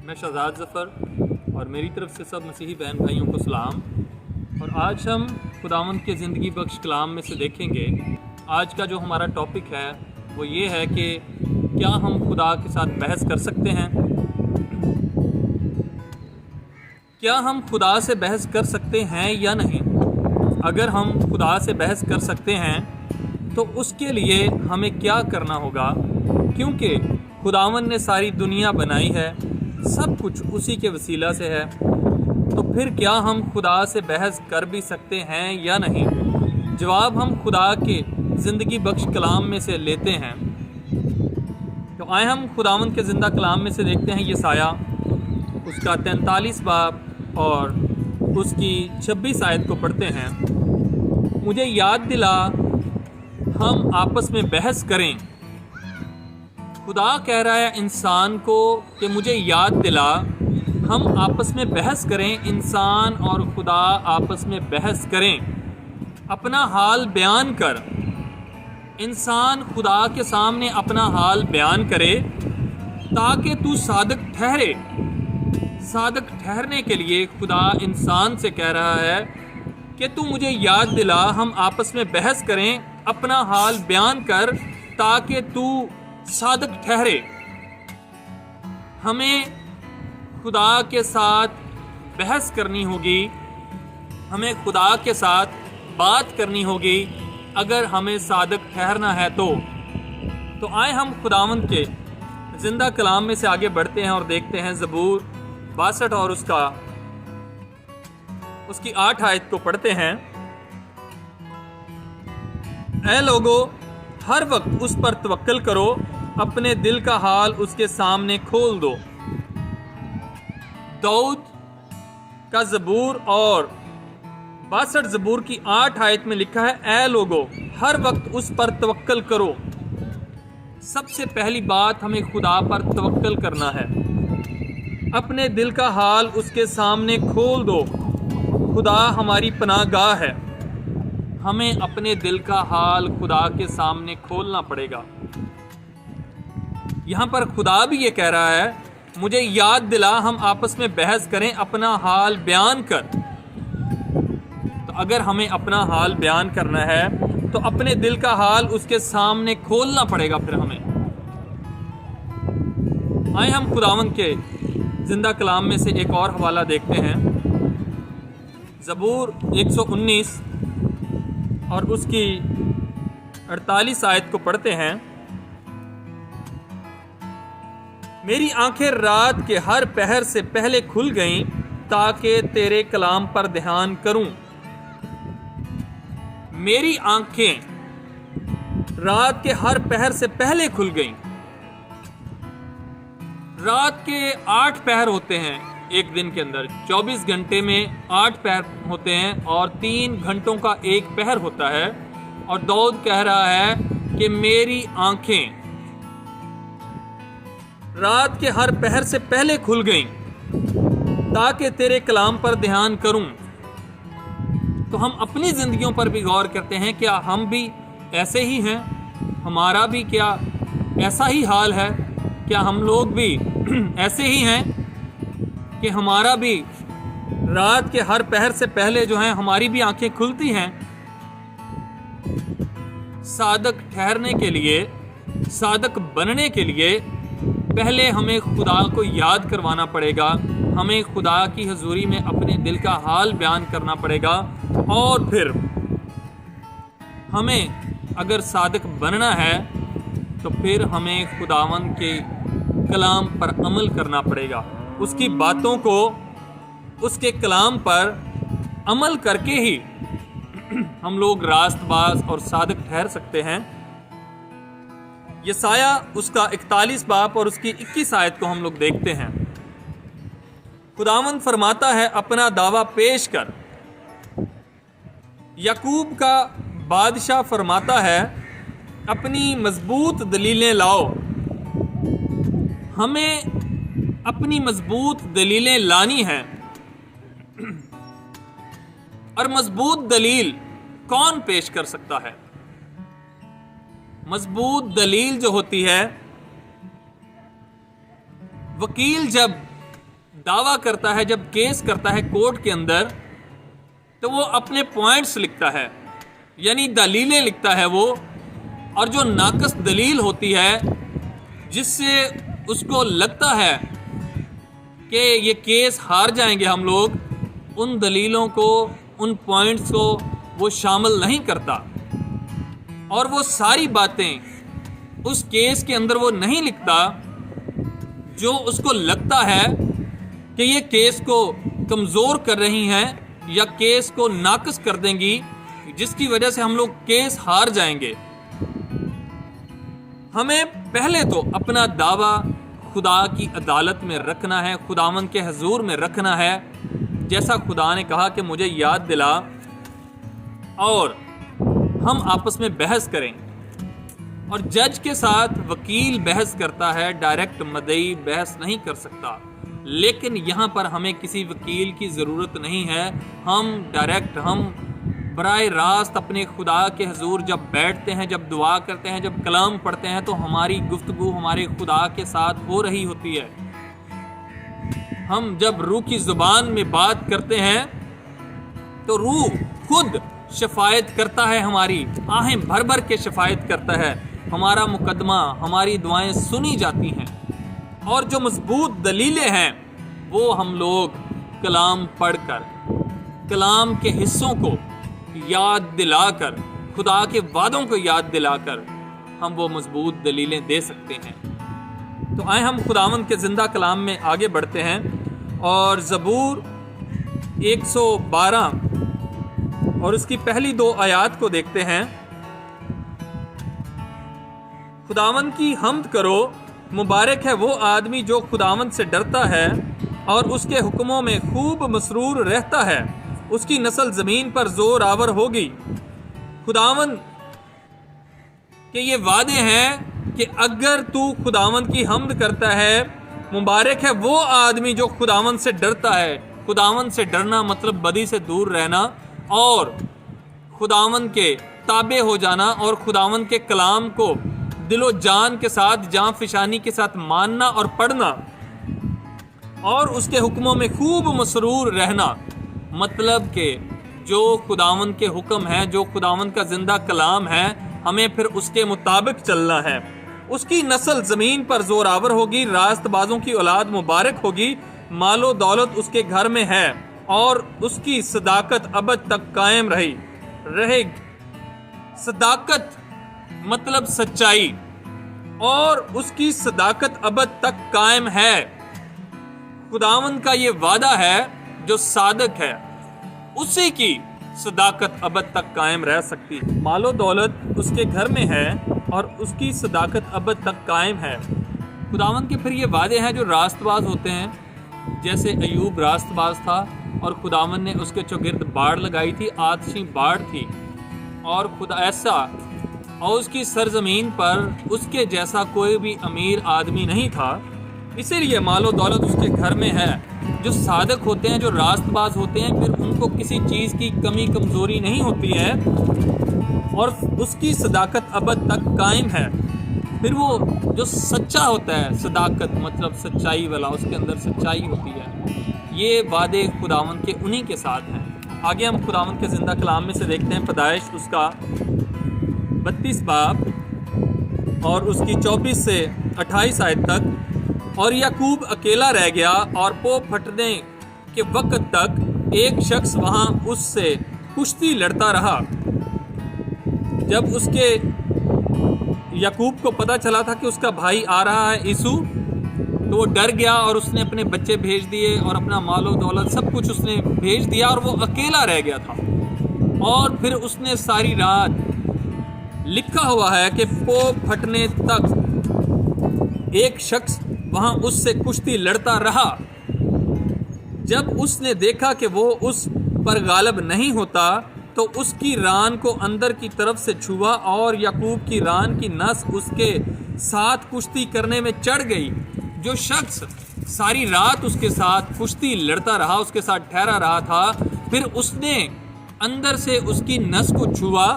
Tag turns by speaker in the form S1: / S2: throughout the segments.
S1: میں شہزاد ظفر اور میری طرف سے سب مسیحی بہن بھائیوں کو سلام۔ اور آج ہم خداوند کے زندگی بخش کلام میں سے دیکھیں گے۔ آج کا جو ہمارا ٹاپک ہے وہ یہ ہے کہ کیا ہم خدا کے ساتھ بحث کر سکتے ہیں؟ کیا ہم خدا سے بحث کر سکتے ہیں یا نہیں؟ اگر ہم خدا سے بحث کر سکتے ہیں تو اس کے لیے ہمیں کیا کرنا ہوگا؟ کیونکہ خداوند نے ساری دنیا بنائی ہے، سب کچھ اسی کے وسیلہ سے ہے، تو پھر کیا ہم خدا سے بحث کر بھی سکتے ہیں یا نہیں؟ جواب ہم خدا کے زندگی بخش کلام میں سے لیتے ہیں۔ تو آئے ہم خداوند کے زندہ کلام میں سے دیکھتے ہیں یسایہ اس کا 43 باب اور اس کی 26 آیت کو پڑھتے ہیں۔ مجھے یاد دلا ہم آپس میں بحث کریں۔ خدا کہہ رہا ہے انسان کو کہ مجھے یاد دلا ہم آپس میں بحث کریں، انسان اور خدا آپس میں بحث کریں، اپنا حال بیان کر۔ انسان خدا کے سامنے اپنا حال بیان کرے تاکہ تو صادق ٹھہرے۔ صادق ٹھہرنے کے لیے خدا انسان سے کہہ رہا ہے کہ تو مجھے یاد دلا ہم آپس میں بحث کریں، اپنا حال بیان کر تاکہ تو صادق ٹھہرے۔ ہمیں خدا کے ساتھ بحث کرنی ہوگی، ہمیں خدا کے ساتھ بات کرنی ہوگی اگر ہمیں صادق ٹھہرنا ہے تو آئے ہم خداوند کے زندہ کلام میں سے آگے بڑھتے ہیں اور دیکھتے ہیں زبور 62 اور اس کی 8 آیت کو پڑھتے ہیں۔ اے لوگو ہر وقت اس پر توکل کرو، اپنے دل کا حال اس کے سامنے کھول دو۔ داؤد کا زبور اور 62 زبور کی 8 آیت میں لکھا ہے اے لوگو ہر وقت اس پر توکل کرو۔ سب سے پہلی بات ہمیں خدا پر توکل کرنا ہے، اپنے دل کا حال اس کے سامنے کھول دو۔ خدا ہماری پناہ گاہ ہے، ہمیں اپنے دل کا حال خدا کے سامنے کھولنا پڑے گا۔ یہاں پر خدا بھی یہ کہہ رہا ہے مجھے یاد دلا ہم آپس میں بحث کریں، اپنا حال بیان کر۔ تو اگر ہمیں اپنا حال بیان کرنا ہے تو اپنے دل کا حال اس کے سامنے کھولنا پڑے گا۔ پھر ہمیں آئے ہم خداوند کے زندہ کلام میں سے ایک اور حوالہ دیکھتے ہیں۔ زبور 119 اور اس کی 48 آیت کو پڑھتے ہیں۔ میری آنکھیں رات کے ہر پہر سے پہلے کھل گئیں تاکہ تیرے کلام پر دھیان کروں۔ میری آنکھیں رات کے ہر پہر سے پہلے کھل گئیں۔ رات کے 8 پہر ہوتے ہیں ایک دن کے اندر، 24 گھنٹے میں 8 پہر ہوتے ہیں اور 3 گھنٹوں کا ایک پہر ہوتا ہے۔ اور داؤد کہہ رہا ہے کہ میری آنکھیں رات کے ہر پہر سے پہلے کھل گئیں تاکہ تیرے کلام پر دھیان کروں۔ تو ہم اپنی زندگیوں پر بھی غور کرتے ہیں، کیا ہم بھی ایسے ہی ہیں؟ ہمارا بھی کیا ایسا ہی حال ہے؟ کیا ہم لوگ بھی ایسے ہی ہیں کہ ہمارا بھی رات کے ہر پہر سے پہلے جو ہیں ہماری بھی آنکھیں کھلتی ہیں؟ صادق ٹھہرنے کے لیے، صادق بننے کے لیے پہلے ہمیں خدا کو یاد کروانا پڑے گا، ہمیں خدا کی حضوری میں اپنے دل کا حال بیان کرنا پڑے گا، اور پھر ہمیں اگر صادق بننا ہے تو پھر ہمیں خداوند کے کلام پر عمل کرنا پڑے گا۔ اس کی باتوں کو، اس کے کلام پر عمل کر کے ہی ہم لوگ راست باز اور صادق ٹھہر سکتے ہیں۔ یسایہ اس کا 41 باب اور اس کی 21 آیت کو ہم لوگ دیکھتے ہیں۔ خداوند فرماتا ہے اپنا دعویٰ پیش کر۔ یعقوب کا بادشاہ فرماتا ہے اپنی مضبوط دلیلیں لاؤ۔ ہمیں اپنی مضبوط دلیلیں لانی ہیں۔ اور مضبوط دلیل کون پیش کر سکتا ہے؟ مضبوط دلیل جو ہوتی ہے، وکیل جب دعویٰ کرتا ہے، جب کیس کرتا ہے کورٹ کے اندر، تو وہ اپنے پوائنٹس لکھتا ہے، یعنی دلیلیں لکھتا ہے وہ، اور جو ناقص دلیل ہوتی ہے جس سے اس کو لگتا ہے کہ یہ کیس ہار جائیں گے ہم لوگ، ان دلیلوں کو، ان پوائنٹس کو وہ شامل نہیں کرتا، اور وہ ساری باتیں اس کیس کے اندر وہ نہیں لکھتا جو اس کو لگتا ہے کہ یہ کیس کو کمزور کر رہی ہیں یا کیس کو ناقص کر دیں گی، جس کی وجہ سے ہم لوگ کیس ہار جائیں گے۔ ہمیں پہلے تو اپنا دعویٰ خدا کی عدالت میں رکھنا ہے، خداوند کے حضور میں رکھنا ہے، جیسا خدا نے کہا کہ مجھے یاد دلا، اور ہم آپس میں بحث کریں۔ اور جج کے ساتھ وکیل بحث کرتا ہے، ڈائریکٹ مدعی بحث نہیں کر سکتا، لیکن یہاں پر ہمیں کسی وکیل کی ضرورت نہیں ہے۔ ہم ڈائریکٹ، ہم براہ راست اپنے خدا کے حضور جب بیٹھتے ہیں، جب دعا کرتے ہیں، جب کلام پڑھتے ہیں، تو ہماری گفتگو ہمارے خدا کے ساتھ ہو رہی ہوتی ہے۔ ہم جب روح کی زبان میں بات کرتے ہیں تو روح خود شفاعت کرتا ہے، ہماری آہیں بھر بھر کے شفاعت کرتا ہے، ہمارا مقدمہ، ہماری دعائیں سنی جاتی ہیں۔ اور جو مضبوط دلیلیں ہیں وہ ہم لوگ کلام پڑھ کر، کلام کے حصوں کو یاد دلا کر، خدا کے وعدوں کو یاد دلا کر ہم وہ مضبوط دلیلیں دے سکتے ہیں۔ تو آئیں ہم خداوند کے زندہ کلام میں آگے بڑھتے ہیں، اور زبور 112 اور اس کی پہلی 2 آیات کو دیکھتے ہیں۔ خداوند کی حمد کرو، مبارک ہے وہ آدمی جو خداوند سے ڈرتا ہے اور اس کے حکموں میں خوب مسرور رہتا ہے، اس کی نسل زمین پر زور آور ہوگی۔ خداوند کے یہ وعدے ہیں کہ اگر تو خداوند کی حمد کرتا ہے، مبارک ہے وہ آدمی جو خداوند سے ڈرتا ہے۔ خداوند سے ڈرنا مطلب بدی سے دور رہنا، اور خداوند کے تابع ہو جانا، اور خداوند کے کلام کو دل و جان کے ساتھ، جان فشانی کے ساتھ ماننا اور پڑھنا، اور اس کے حکموں میں خوب مسرور رہنا، مطلب کہ جو خداوند کے حکم ہے، جو خداوند کا زندہ کلام ہے، ہمیں پھر اس کے مطابق چلنا ہے۔ اس کی نسل زمین پر زور آور ہوگی، راست بازوں کی اولاد مبارک ہوگی، مال و دولت اس کے گھر میں ہے، اور اس کی صداقت ابد تک قائم رہے گی۔ صداقت مطلب سچائی، اور اس کی صداقت ابد تک قائم ہے۔ خداوند کا یہ وعدہ ہے، جو صادق ہے اسی کی صداقت ابد تک قائم رہ سکتی۔ مال و دولت اس کے گھر میں ہے اور اس کی صداقت ابد تک قائم ہے۔ خداوند کے پھر یہ وعدے ہیں جو راست باز ہوتے ہیں، جیسے ایوب راست باز تھا، اور خداوند نے اس کے چوگرد باڑ لگائی تھی، آتشی باڑ تھی، اور خدا ایسا، اور اس کی سرزمین پر اس کے جیسا کوئی بھی امیر آدمی نہیں تھا، اسی لیے مال و دولت اس کے گھر میں ہے۔ جو صادق ہوتے ہیں، جو راست باز ہوتے ہیں، پھر ان کو کسی چیز کی کمی کمزوری نہیں ہوتی ہے، اور اس کی صداقت ابد تک قائم ہے۔ پھر وہ جو سچا ہوتا ہے، صداقت مطلب سچائی والا، اس کے اندر سچائی ہوتی ہے۔ یہ وعدے خداوند کے انہی کے ساتھ ہیں۔ آگے ہم خداوند کے زندہ کلام میں سے دیکھتے ہیں، پیدائش اس کا 32 باب اور اس کی 24 سے 28 آیت تک۔ اور یعقوب اکیلا رہ گیا، اور پو پھٹنے کے وقت تک ایک شخص وہاں اس سے کشتی لڑتا رہا۔ جب اس کے یعقوب کو پتہ چلا تھا کہ اس کا بھائی آ رہا ہے عیسو، تو وہ ڈر گیا، اور اس نے اپنے بچے بھیج دیے، اور اپنا مال و دولت سب کچھ اس نے بھیج دیا، اور وہ اکیلا رہ گیا تھا۔ اور پھر اس نے ساری رات، لکھا ہوا ہے کہ پو پھٹنے تک ایک شخص وہاں اس سے کشتی لڑتا رہا۔ جب اس نے دیکھا کہ وہ اس پر غالب نہیں ہوتا، تو اس کی ران کو اندر کی طرف سے چھوا، اور یعقوب کی ران کی نس اس کے ساتھ کشتی کرنے میں چڑھ گئی۔ جو شخص ساری رات اس کے ساتھ کشتی لڑتا رہا، اس کے ساتھ ٹھہرا رہا تھا، پھر اس نے اندر سے اس کی نس کو چھوا،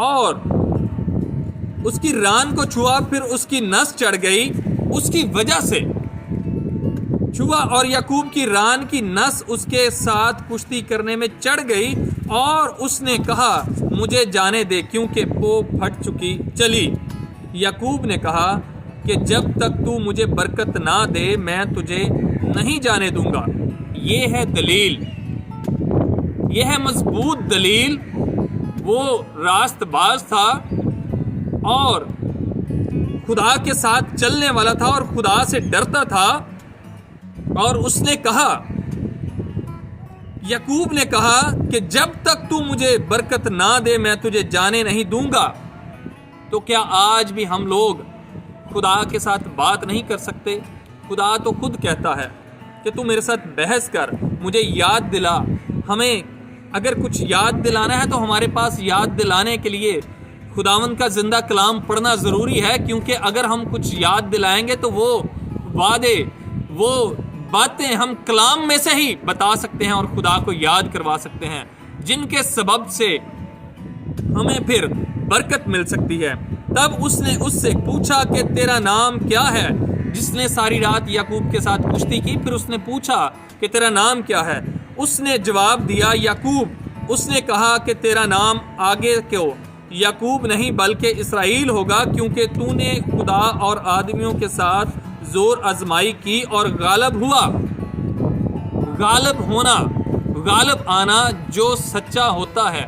S1: اور اس کی ران کو چھوا، پھر اس کی نس چڑھ گئی۔ اس کی وجہ سے چھوا اور یعقوب کی ران کی نس اس کے ساتھ کشتی کرنے میں چڑھ گئی اور اس نے کہا مجھے جانے دے کیونکہ پو پھٹ چکی چلی۔ یعقوب نے کہا کہ جب تک تو مجھے برکت نہ دے میں تجھے نہیں جانے دوں گا۔ یہ ہے دلیل، یہ ہے مضبوط دلیل۔ وہ راست باز تھا اور خدا کے ساتھ چلنے والا تھا اور خدا سے ڈرتا تھا، اور اس نے کہا، یعقوب نے کہا کہ جب تک تو مجھے برکت نہ دے میں تجھے جانے نہیں دوں گا۔ تو کیا آج بھی ہم لوگ خدا کے ساتھ بات نہیں کر سکتے؟ خدا تو خود کہتا ہے کہ تو میرے ساتھ بحث کر، مجھے یاد دلا۔ ہمیں اگر کچھ یاد دلانا ہے تو ہمارے پاس یاد دلانے کے لیے خداوند کا زندہ کلام پڑھنا ضروری ہے، کیونکہ اگر ہم کچھ یاد دلائیں گے تو وہ وعدے، وہ باتیں ہم کلام میں سے ہی بتا سکتے ہیں اور خدا کو یاد کروا سکتے ہیں، جن کے سبب سے ہمیں پھر برکت مل سکتی ہے۔ تب اس نے اس سے پوچھا کہ تیرا نام کیا ہے؟ جس نے ساری رات یعقوب کے ساتھ کشتی کی، پھر اس نے پوچھا کہ تیرا نام کیا ہے؟ اس نے جواب دیا یعقوب۔ اس نے کہا کہ تیرا نام آگے کیوں یعقوب نہیں بلکہ اسرائیل ہوگا، کیونکہ تو نے خدا اور آدمیوں کے ساتھ زور آزمائی کی اور غالب ہوا۔ غالب ہونا، غالب آنا، جو سچا ہوتا ہے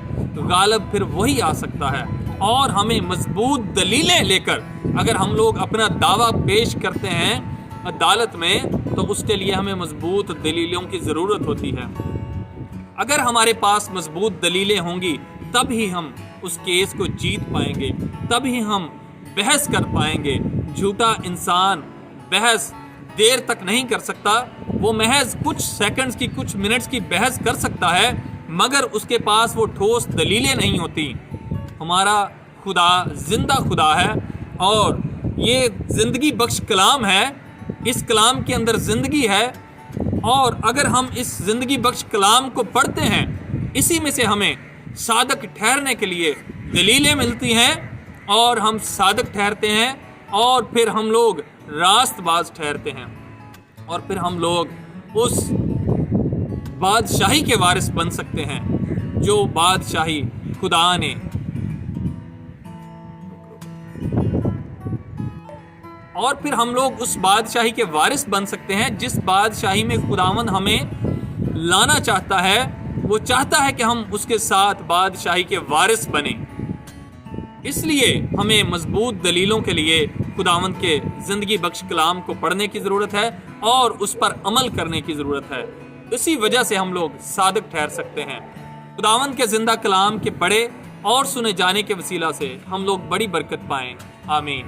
S1: غالب پھر وہی آ سکتا ہے۔ اور ہمیں مضبوط دلیلیں لے کر اگر ہم لوگ اپنا دعویٰ پیش کرتے ہیں عدالت میں تو اس کے لیے ہمیں مضبوط دلیلوں کی ضرورت ہوتی ہے۔ اگر ہمارے پاس مضبوط دلیلیں ہوں گی تب ہی ہم اس کیس کو جیت پائیں گے، تب ہی ہم بحث کر پائیں گے۔ جھوٹا انسان بحث دیر تک نہیں کر سکتا، وہ محض کچھ سیکنڈز کی، کچھ منٹس کی بحث کر سکتا ہے، مگر اس کے پاس وہ ٹھوس دلیلیں نہیں ہوتی۔ ہمارا خدا زندہ خدا ہے اور یہ زندگی بخش کلام ہے، اس کلام کے اندر زندگی ہے، اور اگر ہم اس زندگی بخش کلام کو پڑھتے ہیں، اسی میں سے ہمیں صادق ٹھہرنے کے لیے دلیلیں ملتی ہیں اور ہم صادق ٹھہرتے ہیں، اور پھر ہم لوگ راست باز ٹھہرتے ہیں، اور پھر ہم لوگ اس بادشاہی کے وارث بن سکتے ہیں جو بادشاہی خدا نے اور پھر ہم لوگ اس بادشاہی کے وارث بن سکتے ہیں جس بادشاہی میں خداوند ہمیں لانا چاہتا ہے۔ وہ چاہتا ہے کہ ہم اس کے ساتھ بادشاہی کے وارث بنیں۔ اس لیے ہمیں مضبوط دلیلوں کے لیے خداوند کے زندگی بخش کلام کو پڑھنے کی ضرورت ہے اور اس پر عمل کرنے کی ضرورت ہے۔ اسی وجہ سے ہم لوگ صادق ٹھہر سکتے ہیں۔ خداوند کے زندہ کلام کے پڑھے اور سنے جانے کے وسیلہ سے ہم لوگ بڑی برکت پائیں۔ آمین۔